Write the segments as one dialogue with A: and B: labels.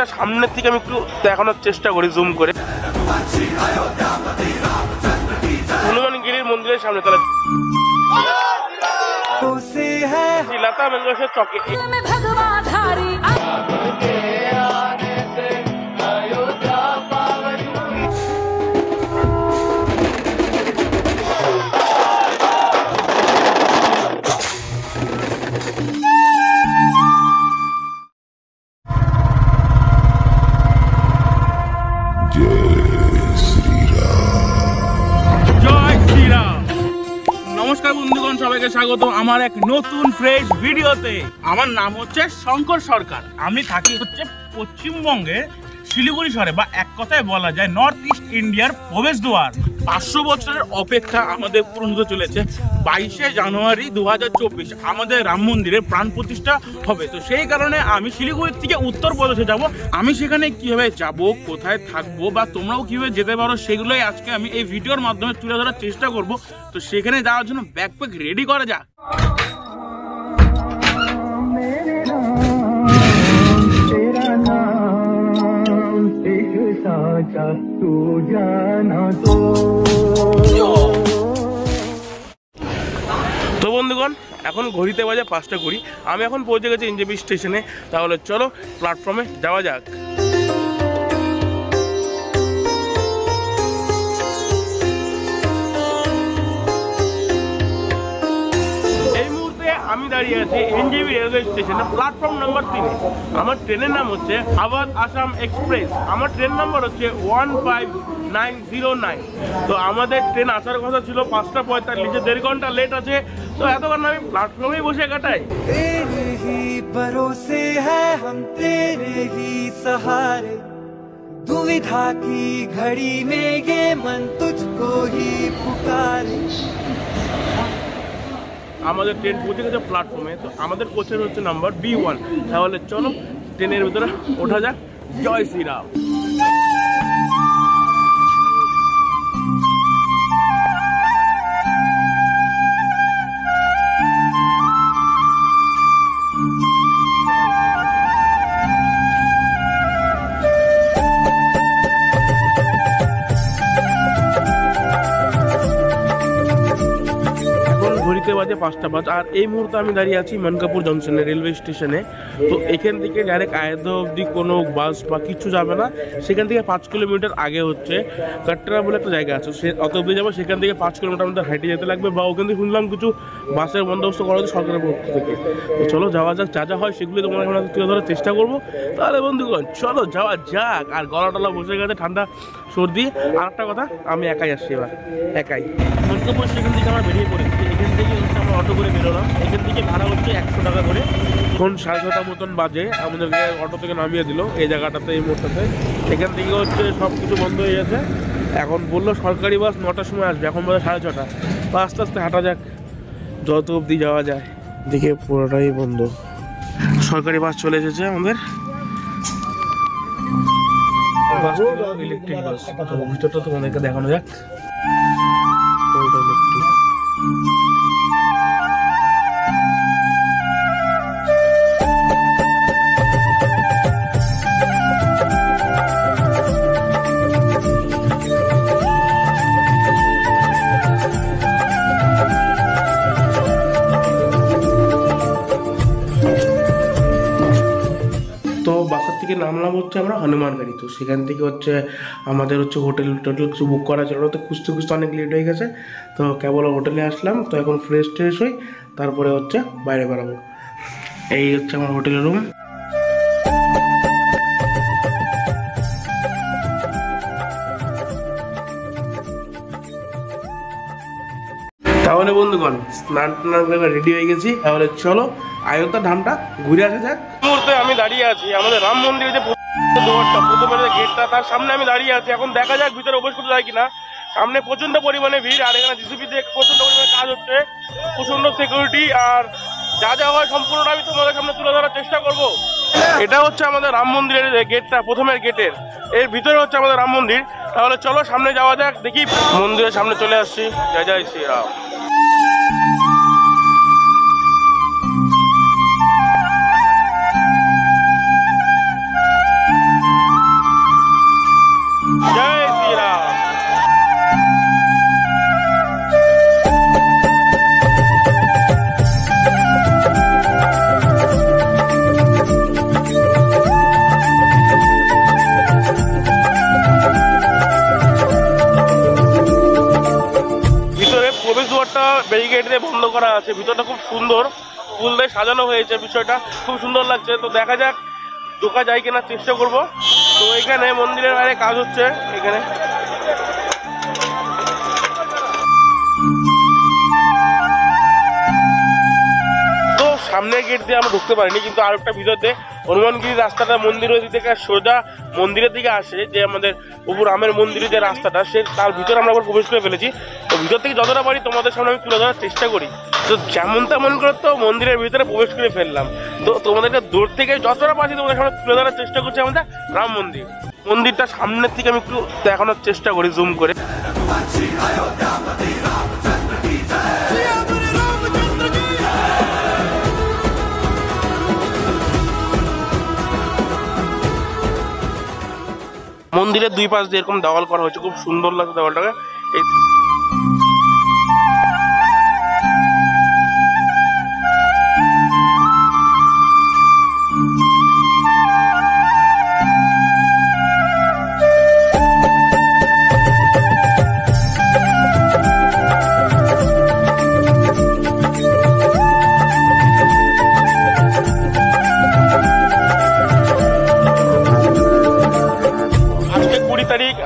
A: মন্দিরটা সামনের থেকে আমি একটু দেখানোর চেষ্টা করি জুম করে। হনুমানগিরির মন্দিরের সামনে তাহলে লতা মঙ্গেশকর চকে। নমস্কার বন্ধুগণ, সবাইকে স্বাগত আমার এক নতুন ফ্রেশ ভিডিওতে। আমার নাম হচ্ছে শঙ্কর সরকার। আমি থাকি হচ্ছে পশ্চিমবঙ্গে শিলিগুড়ি শহরে, বা এক কথায় বলা যায় নর্থ ইস্ট ইন্ডিয়ার প্রবেশদ্বার। 500 বছরের অপেক্ষা আমাদের পূরণ হতে চলেছে। 22শে জানুয়ারি 2024 আমাদের রাম মন্দিরে প্রাণ প্রতিষ্ঠা হবে। তো সেই কারণে আমি শিলিগুড়ি থেকে উত্তরপ্রদেশে যাব। আমি সেখানে কিভাবে যাব, কোথায় থাকবো, বা তোমরাও কিভাবে যেতে পারো, সেগুলোই আজকে আমি এই ভিডিওর মাধ্যমে তুলে ধরার চেষ্টা করব। তো সেখানে যাওয়ার জন্য ব্যাকপ্যাক রেডি করা যাক। তো বন্ধুগণ, এখন ঘড়িতে বাজে 5টা 20। আমি এখন পৌঁছে গেছি এনজেপি স্টেশনে। তাহলে চলো প্ল্যাটফর্মে যাওয়া যাক। আমি দাঁড়িয়ে আছি এনজেপি রেলওয়ে স্টেশনে, প্ল্যাটফর্ম নাম্বার 3। আমার ট্রেনের নাম হচ্ছে আওয়াধ আসাম এক্সপ্রেস। আমার ট্রেন নাম্বার হচ্ছে 15909। তো আমাদের ট্রেন আসার কথা ছিল 5টা 45, 1.5 ঘন্টা লেট আছে। তো এতক্ষণ আমি প্ল্যাটফর্মেই বসে কাটাই। दुविधा की घड़ी में ये मन तुझको ही पुकारे। আমাদের ট্রেন পৌঁছে গেছে প্ল্যাটফর্মে। তো আমাদের কোচের হচ্ছে নাম্বার B1। তাহলে চলো ট্রেনের ভিতরে ওঠা যাক। জয় শ্রীরাম। ঘড়িতে বাজে 5টা 5। আর এই মুহূর্তে আমি দাঁড়িয়ে আছি মানকাপুর জংশনে, রেলওয়ে স্টেশনে। তো এখান থেকে ডাইরেক্ট আয়োধ্যা অবধি কোনো বাস বা কিছু যাবে না। সেখান থেকে 5 কিলোমিটার আগে হচ্ছে কাটরা বলে একটা জায়গা আছে, সে অত অবধি যাবো। সেখান থেকে 5 কিলোমিটার আমাদের হাইটে যেতে লাগবে, বা ওখান থেকে শুনলাম কিছু বাসের বন্দোবস্ত করা হচ্ছে সরকারের পক্ষ থেকে। তো চলো যাওয়া যাক। যা যা হয় সেগুলো তোমরা এখন তুলে ধরার চেষ্টা করবো। তাহলে বন্ধুগণ চলো যাওয়া যাক। আর গলা টলা বসে গেছে, ঠান্ডা সর্দি। আর একটা কথা, আমি একাই আসছি এবার, একাই। মানকাপুর সেখান থেকে আমরা বেরিয়ে পড়েছি। এখান থেকে হচ্ছে আমরা অটো করে বেরোলাম। এখান থেকে ভাড়া হচ্ছে 100 টাকা করে। এখন 6:30 মতন বাজে, আমাদেরকে অটো থেকে নামিয়ে দিল এই জায়গাটাতে, এই মোড়টাতে। এখান থেকে হচ্ছে সব কিছু বন্ধ হয়ে গেছে। এখন বললো সরকারি বাস 9টার সময় আসবে, এখন বাজে 6:30। তো আস্তে আস্তে হাঁটা যাক যত অবধি যাওয়া যায়। দেখে পুরোটাই বন্ধ। সরকারি বাস চলে এসেছে আমাদের। Electric bus. তো ভিতরটা তোমাদেরকে দেখানো যাক। তো বাসার থেকে নামলাম হচ্ছে আমরা হনুমানগড়ি। তো সেখান থেকে হচ্ছে আমাদের হচ্ছে হোটেল কিছু বুক করা ছিল। তো খুঁজতে খুঁজতে অনেক লেট হয়ে গেছে। তো কেবল হোটেলে আসলাম। তো এখন ফ্রেশ হই, তারপরে হচ্ছে বাইরে বেরাবো। এই হচ্ছে আমার হোটেলের রুম। তাহলে বন্ধুগণ স্নান রেডি হয়ে গেছি। তাহলে চলো অযোধ্যা ধামটা ঘুরে আসা যাক। মুহূর্তে আমি দাঁড়িয়ে আছি আমাদের রাম মন্দিরের যে প্রথমের গেটটা, তার সামনে আমি দাঁড়িয়ে আছি। এখন দেখা যাক ভিতরে প্রবেশ করতে যায় কিনা। সামনে প্রচন্ড পরিমাণে ভিড়, আর এখানে জিসিপিতে প্রচন্ড পরিমাণে কাজ হচ্ছে, প্রচন্ড সিকিউরিটি। আর যা যা হয় সম্পূর্ণটা আমি তোমাদের সামনে তুলে ধরার চেষ্টা করব। এটা হচ্ছে আমাদের রাম মন্দিরের গেটটা, প্রথমের গেটের এর ভিতরে হচ্ছে আমাদের রাম মন্দির। তাহলে চলো সামনে যাওয়া যাক। দেখি মন্দিরের সামনে চলে আসছি। জয় জয় শ্রীরাম। গেট দিয়ে বন্ধ করা আছে। ভিতরটা খুব সুন্দর, ফুল দিয়ে সাজানো হয়েছে, বিষয়টা খুব সুন্দর লাগছে। তো দেখা যাক ঢোকা যায় কিনা, চেষ্টা করব। তো এখানে মন্দিরের বাইরে কাজ হচ্ছে এখানে। তো সামনের গেট দিয়ে আমরা ঢুকতে পারিনি, কিন্তু আর একটা ভিতর দিয়ে হনুমানগিরি রাস্তাটা মন্দিরের দিক থেকে সোজা মন্দিরের দিকে আসে, যে আমাদের উপর রামের মন্দিরের যে রাস্তাটা, সে তার ভিতরে আমরা আবার প্রবেশ করে ফেলেছি। তো ভিতর থেকে যতটা পারি তোমাদের সামনে আমি তুলে ধরার চেষ্টা করি। তো যেমন তেমন করে তো মন্দিরের ভিতরে প্রবেশ করে ফেললাম। তো তোমাদেরকে দূর থেকে যতটা পারছি তোমাদের সামনে তুলে ধরার চেষ্টা করছি আমাদের রাম মন্দির। মন্দিরটা সামনের থেকে আমি একটু দেখানোর চেষ্টা করি জুম করে। মন্দিরের দুই পাশ দিয়ে এরকম দেওয়াল করা হয়েছে, খুব সুন্দর লাগছে দেওয়ালটাকে। এই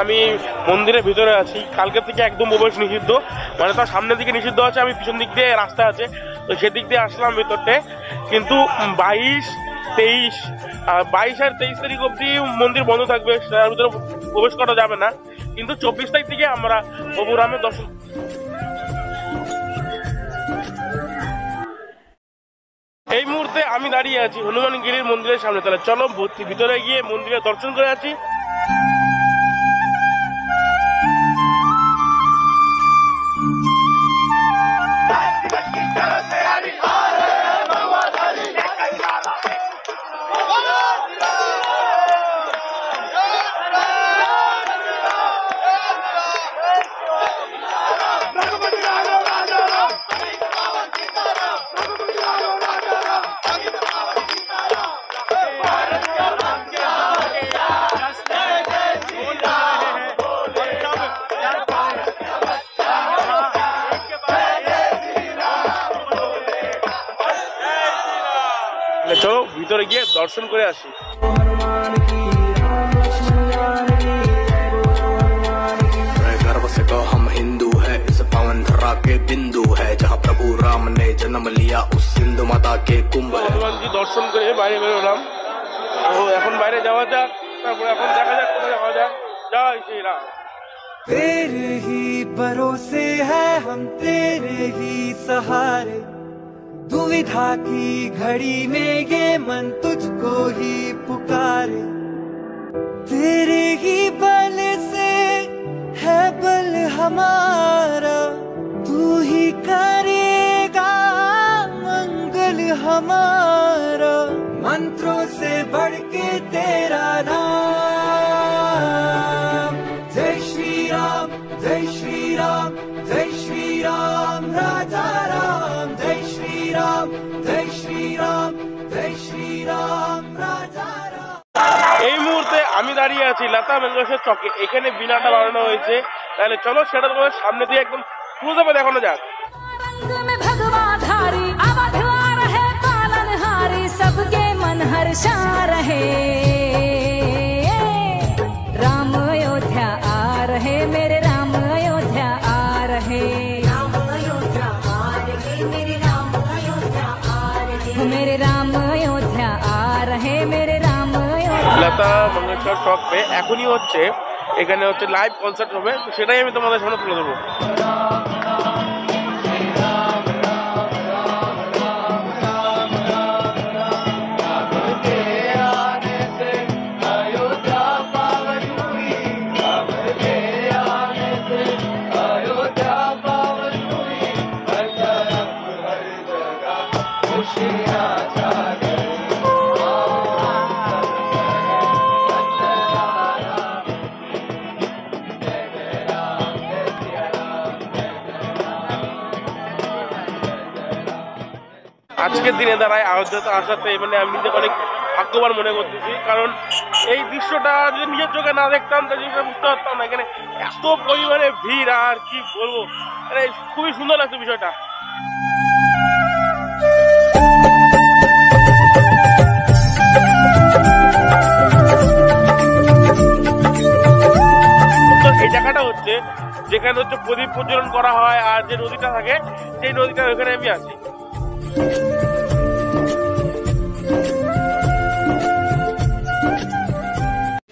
A: আমি মন্দিরের ভিতরে আছি, কালকে থেকে একদম প্রবেশ নিষিদ্ধ, মানে তার সামনের দিকে নিষিদ্ধ আছে, আমি পিছন দিক দিয়ে রাস্তা আছে, তো সেদিক দিয়ে আসলাম ভিতরতে। কিন্তু 22, 23 আর 23 তারিখ অবধি মন্দির বন্ধ থাকবে, তার ভিতরে প্রবেশ করা যাবে না। কিন্তু 24 তারিখ থেকে আমরা প্রভু রামের দর্শন। এই মুহূর্তে আমি দাঁড়িয়ে আছি হনুমানগিরির মন্দিরের সামনে। তাহলে চলো ভিতরে গিয়ে মন্দিরের দর্শন করে আছি। চলো ভিতরে গিয়ে দর্শন করে আসি। गर्व से कहो हम हिंदू है, इस पावन धरा के बिंदु है, जहाँ प्रभु राम ने जन्म लिया उस सिंधु माता के कुंभ। हनुमान जी दर्शन করে বাইরে বেরোলাম। তো এখন বাইরে যাওয়া যাক, তারপরে এখন দেখা যাক কোথায় যাওয়া যায়। জয় শ্রী রাম।
B: तेरे ही भरोसे है हम, तेरे ही सहारे, दुविधा की घड़ी में ये मन तुझको ही पुकारे। तेरे ही बल से है बल हमारा, तू ही करेगा मंगल हमारा, मंत्रों से बढ़ के तेरा नाम। जय श्री राम, जय श्री राम, जय श्री राम राजा राम, जय श्री राम, जय श्री राम, जय श्री राम राजा राम।
A: এই মুহূর্তে আমি দাঁড়িয়ে আছি লতা মঙ্গেশকর চকে। এখানে বিনাটা বানানো হয়েছে, তাহলে চলো সেটা তোমাদের সামনে দিয়ে একদম ক্লোজ আপে দেখানো যাক।
C: सबके मन हर्षा रहे, राम अयोध्या आ रहे, मेरे राम अयोध्या आ रहे, राम अयोध्या आ रहे, मेरे राम अयोध्या आ रहे, मेरे राम अयोध्या आ रहे, मेरे राम अयोध्या।
A: লতা মঙ্গেশকর চক পে এখনই হচ্ছে, এখানে হচ্ছে লাইভ কনসার্ট হবে, তো সেটাই আমি তোমাদের সামনে তুলে দেবো। আজকের দিনে দাঁড়ায় অযোধ্যা আসাতে মানে আমি নিজেকে অনেক ভাগ্যবান মনে করতেছি, কারণ এই দৃশ্যটা যদি নিজের চোখে না দেখতাম তাহলে জিনিসটা বুঝতে পারতাম না। এখানে এত পরিমাণে ভিড়, আর কি বলবো, মানে খুবই সুন্দর লাগছে বিষয়টা। এই জায়গাটা হচ্ছে যেখানে হচ্ছে প্রদীপ প্রজ্বলন করা হয়, আর যে নদীটা থাকে সেই নদীটা ওখানে আমি আছি।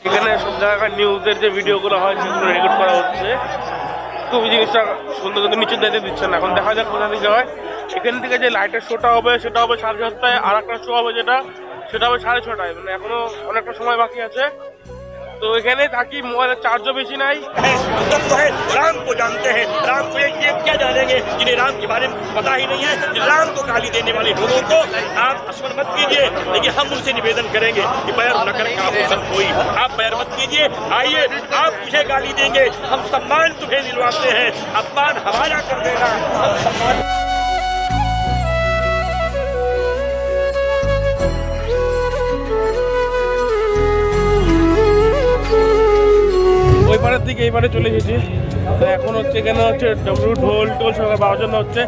A: এখানে সব জায়গায় নিউজের যে ভিডিওগুলো হয় সেগুলো রেকর্ড করা হচ্ছে। খুবই জিনিসটা সুন্দর, কিন্তু নিচের দায়িত্ব দিচ্ছে না। এখন দেখা যাক কোথা থেকে হয়। এখান থেকে যে লাইটের শোটা হবে সেটা হবে 7:30টায়, আর একটা শো হবে সেটা হবে 6:30টায়। মানে এখনো অনেকটা সময় বাকি আছে। तो এখানে থাকি, মোবাইলের চার্জও বেশি নাই।
D: तो है राम को जानते हैं, राम को ये क्या जानेंगे जिन्हें राम के बारे में पता ही नहीं है। राम को गाली देने वाले लोगों को आप स्मरण मत कीजिए, लेकिन हम उनसे निवेदन करेंगे कि बैर न करें आप कोई, आप बैर मत कीजिए। आइए, आप मुझे गाली देंगे, हम सम्मान तुम्हें दिलवाते हैं, अपमान हमारा कर देना, हम सम्मान।
A: ওই পাড়ের থেকে এই পাড়ে চলে এসেছি। তো এখন হচ্ছে এখানে হচ্ছে ডমরু ঢোল টোল সবাই বাজার জন্য হচ্ছে।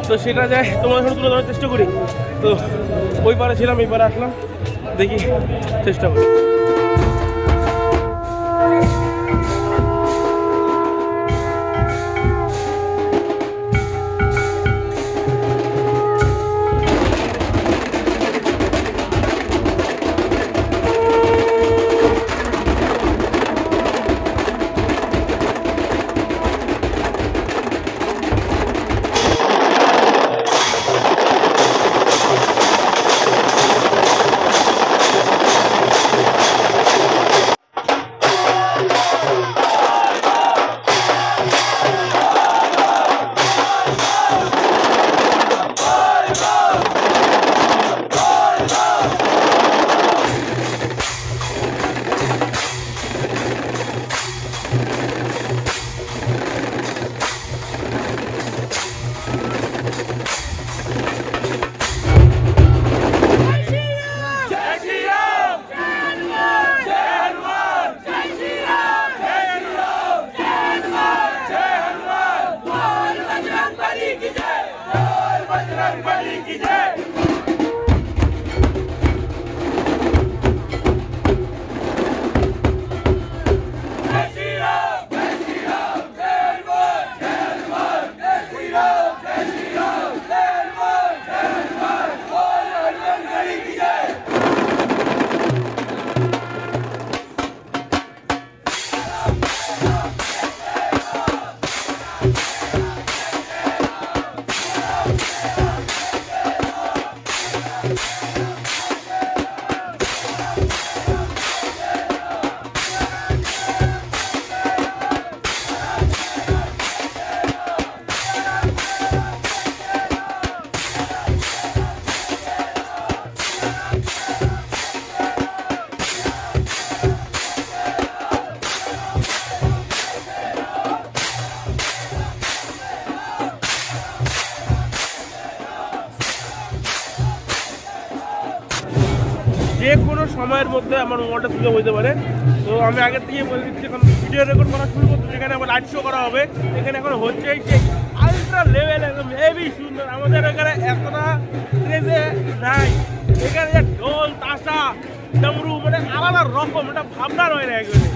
A: তো সেটা যায় তোমাদের সাথে তুলে ধরার চেষ্টা করি। তো ওই পাড়ে ছিলাম, এই পাড়ে আসলাম, দেখি চেষ্টা করি। যে কোনো সময়ের মধ্যে আমার মোবাইলটা তুলে হইতে পারে। তো আমি আগের থেকে বলে দিচ্ছি, এখন ভিডিও রেকর্ড করা শুরু করতে, যেখানে আবার লাইট শো করা হবে। এখানে এখন হচ্ছে সেই আলট্রা লেভেল, একদম হেভি সুন্দর। আমাদের এখানে এতটা ক্রেজে নাই। এখানে যে ঢোল তাসা ডমরু, মানে আলাদা রকম, এটা ভাবনা রয় না এখানে।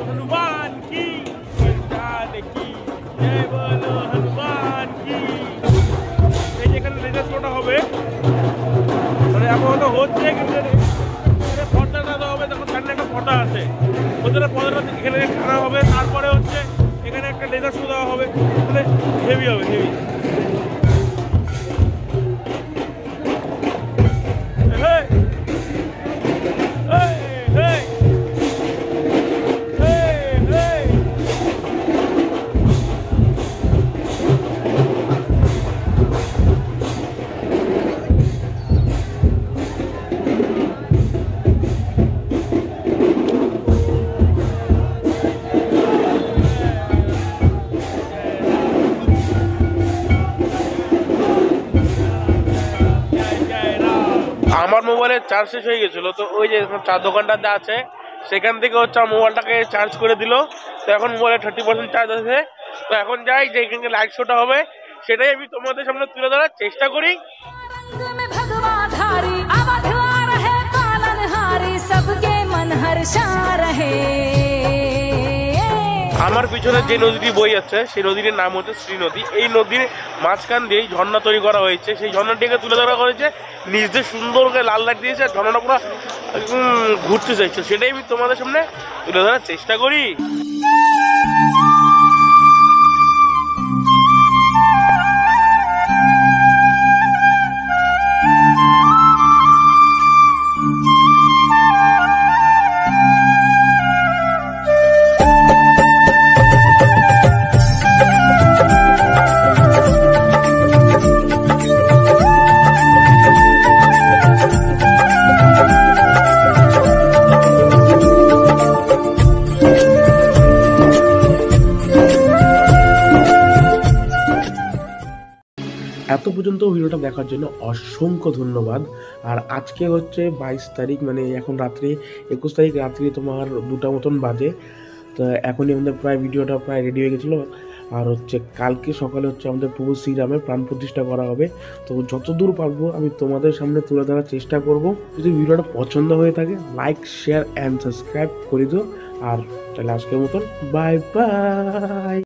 A: হনুমান কি জয় বলো, হনুমান কি। এই যেখানে লেজার শোটা হবে, মানে এখন তো হচ্ছে, কিন্তু পর্দাটা দেওয়া হবে। তখন সামনে একটা পর্দা আছে, ওদের পর্দাটা এখানে খানা হবে। তারপরে হচ্ছে এখানে একটা লেজার শো দেওয়া হবে, মানে হেভি হবে, হেভি। আমার মোবাইলের চার্জ শেষ হয়ে গেছিল। তো ওই যে চার দোকানটাতে আছে, সেখান থেকে হচ্ছে আমার মোবাইলটাকে চার্জ করে দিল। তো এখন মোবাইলে 30% চার্জ আছে। তো এখন যাই, যে এখানে লাইট শোটা হবে সেটাই আমি তোমাদের সামনে তুলে ধরার চেষ্টা করি।
C: रंग में भगवाधारी अवध आ रहे पालनहारी सबके मन हर्षा रहे।
A: আমার পিছনে যে নদীটি বই যাচ্ছে সেই নদীটির নাম হচ্ছে শ্রী নদী। এই নদীর মাঝখান দিয়ে ঝর্ণা তৈরি করা হয়েছে, সেই ঝর্ণাটিকে তুলে ধরা হয়েছে, নিজ দিয়ে সুন্দর করে লাল লাইট দিয়েছে আর ঝর্ণাটা পুরো ঘুরতে চাইছে, সেটাই আমি তোমাদের সামনে তুলে ধরার চেষ্টা করি। এত পর্যন্ত ভিডিওটা দেখার জন্য অসংখ্য ধন্যবাদ। আর আজকে হচ্ছে 22 তারিখ, মানে এখন রাত্রি 21 তারিখ রাত্রি তোমার 2টা মতন বাজে। তো এখনই আমাদের প্রায় ভিডিওটা প্রায় রেডি হয়ে গেছিলো। আর হচ্ছে কালকে সকালে হচ্ছে আমাদের প্রভু শ্রীরামের প্রাণ প্রতিষ্ঠা করা হবে। তো যতদূর পারবো আমি তোমাদের সামনে তুলে ধরার চেষ্টা করব। যদি ভিডিওটা পছন্দ হয়ে থাকে লাইক শেয়ার অ্যান্ড সাবস্ক্রাইব করে দিও। আর তাহলে আজকের মতন বাই বাই।